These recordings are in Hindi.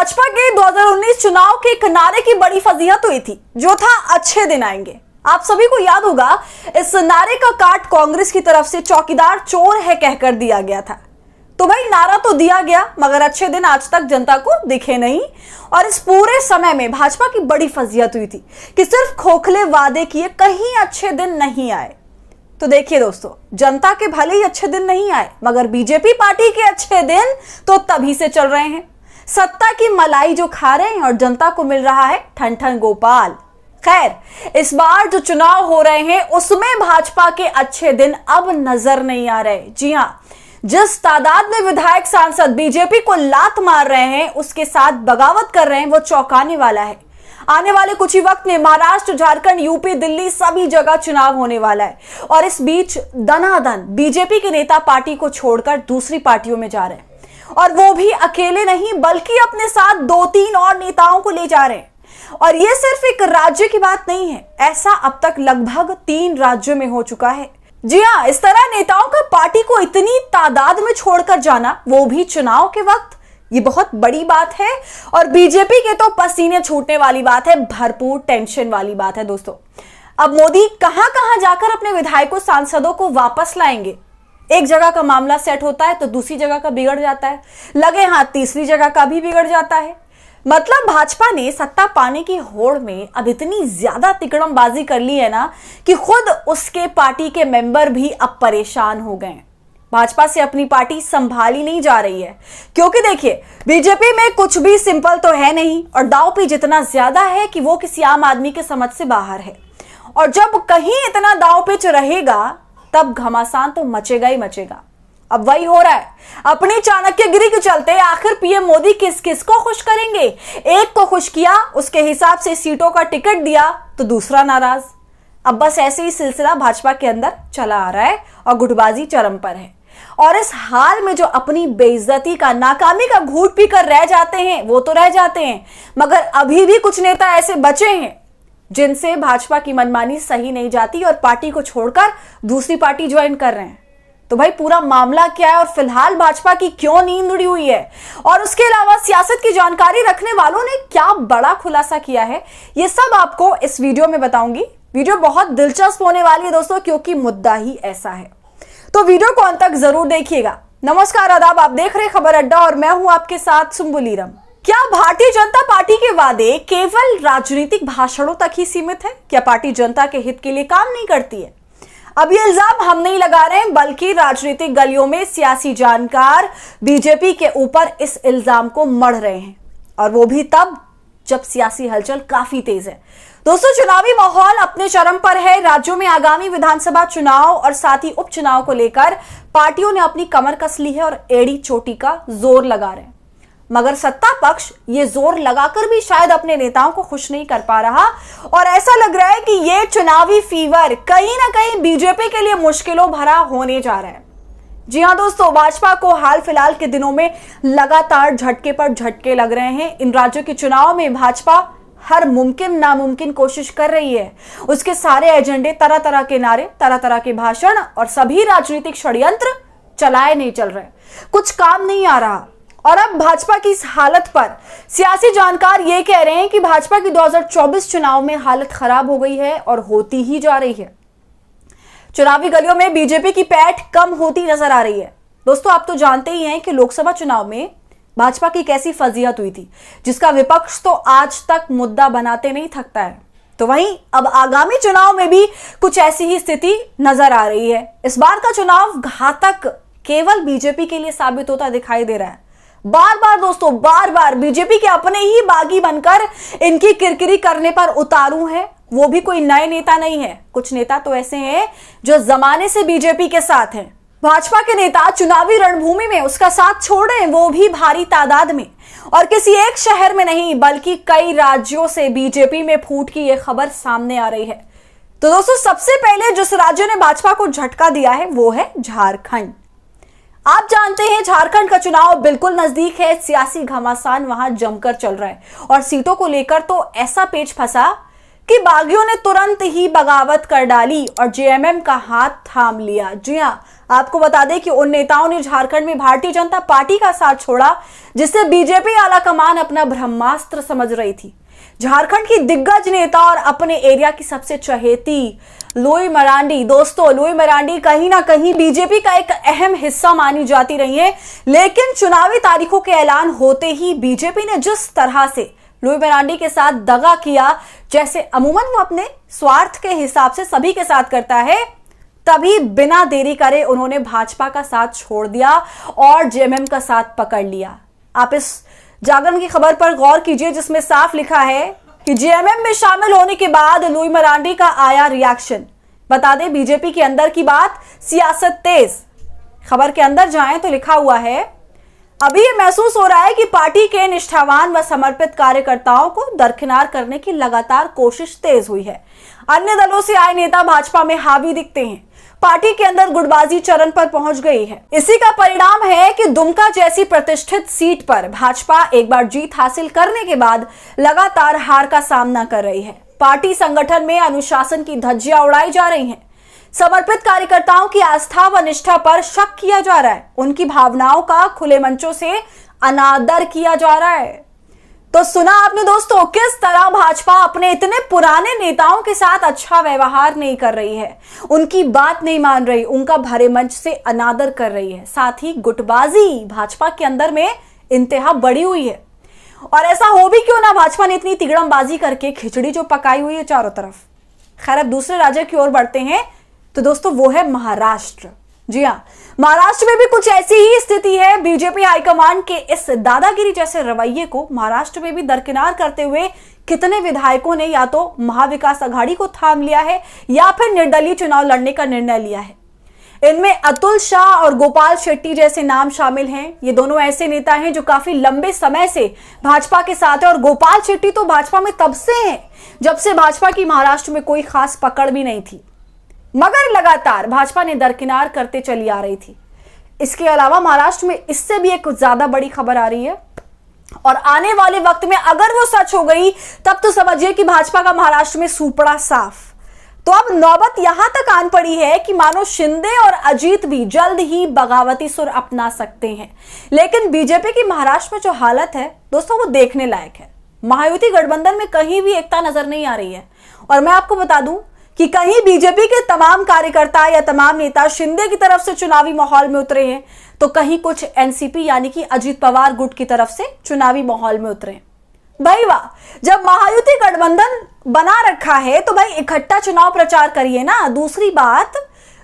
भाजपा के 2019 चुनाव के एक नारे की बड़ी फजीहत हुई थी, जो था अच्छे दिन आएंगे। आप सभी को याद होगा, इस नारे का काट कांग्रेस की तरफ से चौकीदार चोर है कहकर दिया गया था। तो भाई नारा तो दिया गया, मगर अच्छे दिन आज तक जनता को दिखे नहीं। और इस पूरे समय में भाजपा की बड़ी फजीहत हुई थी कि सिर्फ खोखले वादे किए, कहीं अच्छे दिन नहीं आए। तो देखिए दोस्तों, जनता के भले ही अच्छे दिन नहीं आए, मगर बीजेपी पार्टी के अच्छे दिन तो तभी से चल रहे हैं। सत्ता की मलाई जो खा रहे हैं और जनता को मिल रहा है ठन ठन गोपाल। खैर, इस बार जो चुनाव हो रहे हैं उसमें भाजपा के अच्छे दिन अब नजर नहीं आ रहे। जी हां, जिस तादाद में विधायक सांसद बीजेपी को लात मार रहे हैं, उसके साथ बगावत कर रहे हैं, वो चौंकाने वाला है। आने वाले कुछ ही वक्त में महाराष्ट्र, झारखंड, यूपी, दिल्ली सभी जगह चुनाव होने वाला है। और इस बीच दनादन बीजेपी के नेता पार्टी को छोड़कर दूसरी पार्टियों में जा रहे हैं, और वो भी अकेले नहीं, बल्कि अपने साथ 2-3 और नेताओं को ले जा रहे हैं। और ये सिर्फ एक राज्य की बात नहीं है, ऐसा अब तक लगभग 3 राज्यों में हो चुका है। जी हां, इस तरह नेताओं का पार्टी को इतनी तादाद में छोड़कर जाना, वो भी चुनाव के वक्त, ये बहुत बड़ी बात है। और बीजेपी के तो पसीने छूटने वाली बात है, भरपूर टेंशन वाली बात है दोस्तों। अब मोदी कहां कहां जाकर अपने विधायकों, सांसदों को वापस लाएंगे। एक जगह का मामला सेट होता है तो दूसरी जगह का बिगड़ जाता है, लगे हाथ तीसरी जगह का भी बिगड़ जाता है। मतलब भाजपा ने सत्ता पाने की होड़ में अब इतनी ज्यादा तिकड़मबाजी कर ली है ना, कि खुद उसके पार्टी के मेंबर भी अब परेशान हो गए। भाजपा से अपनी पार्टी संभाली नहीं जा रही है, क्योंकि देखिए, बीजेपी में कुछ भी सिंपल तो है नहीं, और दांव पे जितना ज्यादा है कि वो किसी आम आदमी के समझ से बाहर है। और जब कहीं इतना दांव पेच रहेगा, तब घमासान तो मचेगा ही मचेगा। अब वही हो रहा है, अपनी चाणक्यगिरी के चलते आखिर पीएम मोदी किस किस को खुश करेंगे। एक को खुश किया, उसके हिसाब से सीटों का टिकट दिया, तो दूसरा नाराज। अब बस ऐसे ही सिलसिला भाजपा के अंदर चला आ रहा है और गुटबाजी चरम पर है। और इस हाल में जो अपनी बेइज्जती का, नाकामी का घूंट पीकर रह जाते हैं, वो तो रह जाते हैं, मगर अभी भी कुछ नेता ऐसे बचे हैं जिनसे भाजपा की मनमानी सही नहीं जाती और पार्टी को छोड़कर दूसरी पार्टी ज्वाइन कर रहे हैं। तो भाई पूरा मामला क्या है और फिलहाल भाजपा की क्यों नींद उड़ी हुई है, और उसके अलावा सियासत की जानकारी रखने वालों ने क्या बड़ा खुलासा किया है, ये सब आपको इस वीडियो में बताऊंगी। वीडियो बहुत दिलचस्प होने वाली है दोस्तों, क्योंकि मुद्दा ही ऐसा है। तो वीडियो को अंत तक जरूर देखिएगा। नमस्कार, आदाब, आप देख रहे खबर अड्डा और मैं हूं आपके साथ सुम्बुलीरम। क्या भारतीय जनता पार्टी के वादे केवल राजनीतिक भाषणों तक ही सीमित है? क्या पार्टी जनता के हित के लिए काम नहीं करती है? अब ये इल्जाम हम नहीं लगा रहे हैं, बल्कि राजनीतिक गलियों में सियासी जानकार बीजेपी के ऊपर इस इल्जाम को मढ़ रहे हैं, और वो भी तब जब सियासी हलचल काफी तेज है। दोस्तों, चुनावी माहौल अपने चरम पर है। राज्यों में आगामी विधानसभा चुनाव और साथ ही उपचुनाव को लेकर पार्टियों ने अपनी कमर कस ली है और एड़ी चोटी का जोर लगा रहे हैं। मगर सत्ता पक्ष ये जोर लगाकर भी शायद अपने नेताओं को खुश नहीं कर पा रहा, और ऐसा लग रहा है कि ये चुनावी फीवर कहीं ना कहीं बीजेपी के लिए मुश्किलों भरा होने जा रहा है। जी हां दोस्तों, भाजपा को हाल फिलहाल के दिनों में लगातार झटके पर झटके लग रहे हैं। इन राज्यों के चुनाव में भाजपा हर मुमकिन नामुमकिन कोशिश कर रही है। उसके सारे एजेंडे, तरह तरह के नारे, तरह तरह के भाषण और सभी राजनीतिक षड्यंत्र चलाए नहीं चल रहे, कुछ काम नहीं आ रहा। और अब भाजपा की इस हालत पर सियासी जानकार ये कह रहे हैं कि भाजपा की 2024 चुनाव में हालत खराब हो गई है और होती ही जा रही है। चुनावी गलियों में बीजेपी की पैठ कम होती नजर आ रही है। दोस्तों, आप तो जानते ही हैं कि लोकसभा चुनाव में भाजपा की कैसी फजीहत हुई थी, जिसका विपक्ष तो आज तक मुद्दा बनाते नहीं थकता है। तो वहीं अब आगामी चुनाव में भी कुछ ऐसी ही स्थिति नजर आ रही है। इस बार का चुनाव घातक केवल बीजेपी के लिए साबित होता दिखाई दे रहा है। बार बार दोस्तों, बार बार बीजेपी के अपने ही बागी बनकर इनकी किरकिरी करने पर उतारू हैं। वो भी कोई नए नेता नहीं है, कुछ नेता तो ऐसे हैं जो जमाने से बीजेपी के साथ हैं। भाजपा के नेता चुनावी रणभूमि में उसका साथ छोड़ रहे हैं, वो भी भारी तादाद में, और किसी एक शहर में नहीं, बल्कि कई राज्यों से बीजेपी में फूट की यह खबर सामने आ रही है। तो दोस्तों, सबसे पहले जिस राज्य ने भाजपा को झटका दिया है वो है झारखंड। आप जानते हैं, झारखंड का चुनाव बिल्कुल नजदीक है। सियासी घमासान वहां जमकर चल रहा है, और सीटों को लेकर तो ऐसा पेच फंसा कि बागियों ने तुरंत ही बगावत कर डाली और जेएमएम का हाथ थाम लिया। जी हां, आपको बता दें कि उन नेताओं ने झारखंड में भारतीय जनता पार्टी का साथ छोड़ा, जिसे बीजेपी आला कमान अपना ब्रह्मास्त्र समझ रही थी। झारखंड की दिग्गज नेता और अपने एरिया की सबसे चहेती लुई मरांडी, दोस्तों लुई मरांडी कहीं ना कहीं बीजेपी का एक अहम हिस्सा मानी जाती रही है, लेकिन चुनावी तारीखों के ऐलान होते ही बीजेपी ने जिस तरह से लुई मरांडी के साथ दगा किया, जैसे अमूमन वो अपने स्वार्थ के हिसाब से सभी के साथ करता है, तभी बिना देरी करे उन्होंने भाजपा का साथ छोड़ दिया और जेएमएम का साथ पकड़ लिया। आप इस जागरण की खबर पर गौर कीजिए, जिसमें साफ लिखा है कि जेएमएम में शामिल होने के बाद लुई मरांडी का आया रिएक्शन। बता दें, बीजेपी के अंदर की बात, सियासत तेज। खबर के अंदर जाएं तो लिखा हुआ है, अभी यह महसूस हो रहा है कि पार्टी के निष्ठावान व समर्पित कार्यकर्ताओं को दरकिनार करने की लगातार कोशिश तेज हुई है। अन्य दलों से आए नेता भाजपा में हावी दिखते हैं। पार्टी के अंदर गुटबाजी चरण पर पहुंच गई है। इसी का परिणाम है कि दुमका जैसी प्रतिष्ठित सीट पर भाजपा एक बार जीत हासिल करने के बाद लगातार हार का सामना कर रही है। पार्टी संगठन में अनुशासन की धज्जियां उड़ाई जा रही हैं। समर्पित कार्यकर्ताओं की आस्था व निष्ठा पर शक किया जा रहा है। उनकी भावनाओं का खुले मंचों से अनादर किया जा रहा है। तो सुना आपने दोस्तों, किस तरह भाजपा अपने इतने पुराने नेताओं के साथ अच्छा व्यवहार नहीं कर रही है, उनकी बात नहीं मान रही, उनका भरे मंच से अनादर कर रही है। साथ ही गुटबाजी भाजपा के अंदर में इंतहा बढ़ी हुई है। और ऐसा हो भी क्यों ना, भाजपा ने इतनी तिगड़मबाजी करके खिचड़ी जो पकाई हुई है चारों तरफ। खैर, अब दूसरे राज्य की ओर बढ़ते हैं तो दोस्तों वो है महाराष्ट्र। जी हाँ, महाराष्ट्र में भी कुछ ऐसी ही स्थिति है। बीजेपी हाईकमान के इस दादागिरी जैसे रवैये को महाराष्ट्र में भी दरकिनार करते हुए कितने विधायकों ने या तो महाविकास आघाड़ी को थाम लिया है या फिर निर्दलीय चुनाव लड़ने का निर्णय लिया है। इनमें अतुल शाह और गोपाल शेट्टी जैसे नाम शामिल हैं। ये दोनों ऐसे नेता हैं जो काफी लंबे समय से भाजपा के साथ है और गोपाल शेट्टी तो भाजपा में तब से हैं जब से भाजपा की महाराष्ट्र में कोई खास पकड़ भी नहीं थी, मगर लगातार भाजपा ने दरकिनार करते चली आ रही थी। इसके अलावा महाराष्ट्र में इससे भी एक ज्यादा बड़ी खबर आ रही है और आने वाले वक्त में अगर वो सच हो गई तब तो समझिए कि भाजपा का महाराष्ट्र में सूपड़ा साफ। तो अब नौबत यहां तक आन पड़ी है कि मानो शिंदे और अजीत भी जल्द ही बगावती सुर अपना सकते हैं। लेकिन बीजेपी की महाराष्ट्र में जो हालत है दोस्तों, वो देखने लायक है। महायुति गठबंधन में कहीं भी एकता नजर नहीं आ रही है और मैं आपको बता दूं कि कहीं बीजेपी के तमाम कार्यकर्ता या तमाम नेता शिंदे की तरफ से चुनावी माहौल में उतरे हैं तो कहीं कुछ एनसीपी यानी कि अजीत पवार गुट की तरफ से चुनावी माहौल में उतरे हैं। भाई वाह, जब महायुति गठबंधन बना रखा है तो भाई इकट्ठा चुनाव प्रचार करिए ना। दूसरी बात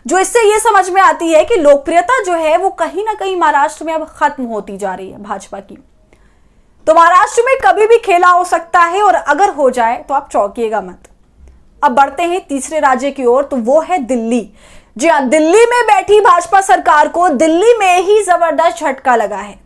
जो इससे ये समझ में आती है कि लोकप्रियता जो है वो कहीं ना कहीं महाराष्ट्र में अब खत्म होती जा रही है भाजपा की। तो महाराष्ट्र में कभी भी खेला हो सकता है और अगर हो जाए तो आप चौंकिएगा मत। अब बढ़ते हैं तीसरे राज्य की ओर, तो वो है दिल्ली। जी हां, दिल्ली में बैठी भाजपा सरकार को दिल्ली में ही जबरदस्त झटका लगा है।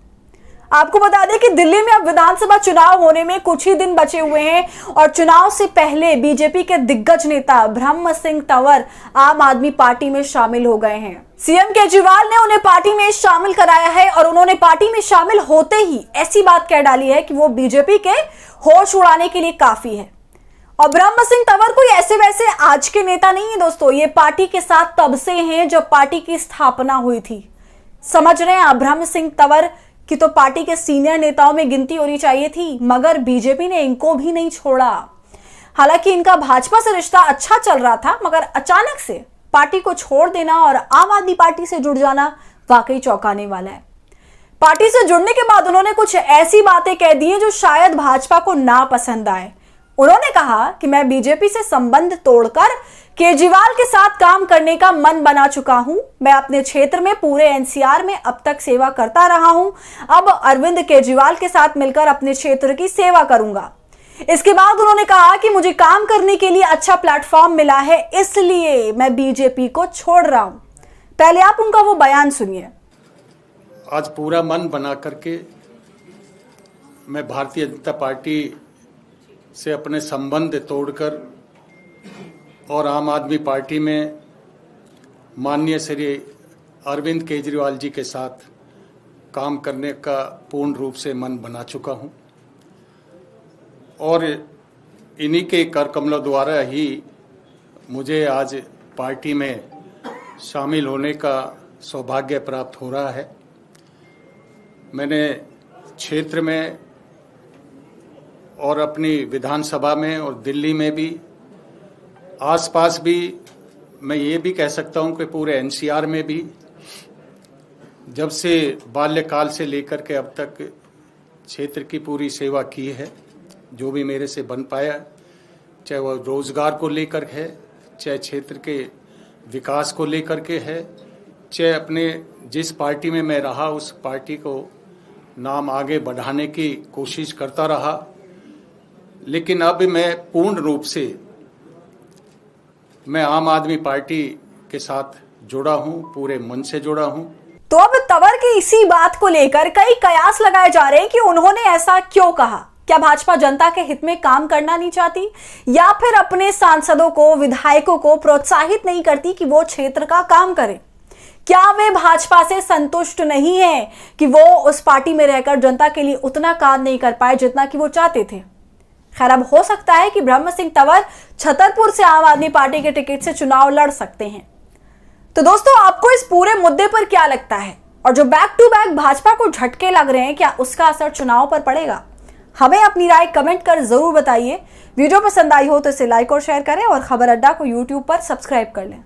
आपको बता दें कि दिल्ली में अब विधानसभा चुनाव होने में कुछ ही दिन बचे हुए हैं और चुनाव से पहले बीजेपी के दिग्गज नेता ब्रह्म सिंह तंवर आम आदमी पार्टी में शामिल हो गए हैं। सीएम केजरीवाल ने उन्हें पार्टी में शामिल कराया है और उन्होंने पार्टी में शामिल होते ही ऐसी बात कह डाली है कि वो बीजेपी के होश उड़ाने के लिए काफी है। और ब्रह्म सिंह तंवर कोई ऐसे वैसे आज के नेता नहीं है दोस्तों, ये पार्टी के साथ तब से हैं जब पार्टी की स्थापना हुई थी। समझ रहे हैं आप, ब्रह्म सिंह तंवर की तो पार्टी के सीनियर नेताओं में गिनती होनी चाहिए थी, मगर बीजेपी ने इनको भी नहीं छोड़ा। हालांकि इनका भाजपा से रिश्ता अच्छा चल रहा था, मगर अचानक से पार्टी को छोड़ देना और आम आदमी पार्टी से जुड़ जाना वाकई चौंकाने वाला है। पार्टी से जुड़ने के बाद उन्होंने कुछ ऐसी बातें कह दी हैं जो शायद भाजपा को ना पसंद आए। उन्होंने कहा कि मैं बीजेपी से संबंध तोड़कर केजरीवाल के साथ काम करने का मन बना चुका हूं। मैं अपने क्षेत्र में पूरे एनसीआर में अब तक सेवा करता रहा हूं, अब अरविंद केजरीवाल के साथ मिलकर अपने क्षेत्र की सेवा करूंगा। इसके बाद उन्होंने कहा कि मुझे काम करने के लिए अच्छा प्लेटफॉर्म मिला है, इसलिए मैं बीजेपी को छोड़ रहा हूं। पहले आप उनका वो बयान सुनिए। आज पूरा मन बना करके मैं भारतीय जनता पार्टी से अपने संबंध तोड़कर और आम आदमी पार्टी में माननीय श्री अरविंद केजरीवाल जी के साथ काम करने का पूर्ण रूप से मन बना चुका हूं और इन्हीं के कर कमलों द्वारा ही मुझे आज पार्टी में शामिल होने का सौभाग्य प्राप्त हो रहा है। मैंने क्षेत्र में और अपनी विधानसभा में और दिल्ली में भी, आसपास भी, मैं ये भी कह सकता हूँ कि पूरे एनसीआर में भी, जब से बाल्यकाल से लेकर के अब तक क्षेत्र की पूरी सेवा की है। जो भी मेरे से बन पाया, चाहे वह रोजगार को लेकर है, चाहे क्षेत्र के विकास को लेकर के है, चाहे अपने जिस पार्टी में मैं रहा उस पार्टी को नाम आगे बढ़ाने की कोशिश करता रहा। लेकिन अब मैं पूर्ण रूप से मैं आम आदमी पार्टी के साथ जुड़ा हूं, पूरे मन से जुड़ा हूं। तो अब तंवर की इसी बात को लेकर कई कयास लगाए जा रहे हैं कि उन्होंने ऐसा क्यों कहा। क्या भाजपा जनता के हित में काम करना नहीं चाहती, या फिर अपने सांसदों को, विधायकों को प्रोत्साहित नहीं करती कि वो क्षेत्र का काम करें? क्या वे भाजपा से संतुष्ट नहीं है कि वो उस पार्टी में रहकर जनता के लिए उतना काम नहीं कर पाए जितना कि वो चाहते थे? खैर, अब हो सकता है कि ब्रह्म सिंह तंवर छतरपुर से आम आदमी पार्टी के टिकट से चुनाव लड़ सकते हैं। तो दोस्तों, आपको इस पूरे मुद्दे पर क्या लगता है? और जो बैक टू बैक भाजपा को झटके लग रहे हैं, क्या उसका असर चुनाव पर पड़ेगा? हमें अपनी राय कमेंट कर जरूर बताइए। वीडियो पसंद आई हो तो इसे लाइक और शेयर करें और खबर अड्डा को यूट्यूब पर सब्सक्राइब कर लें।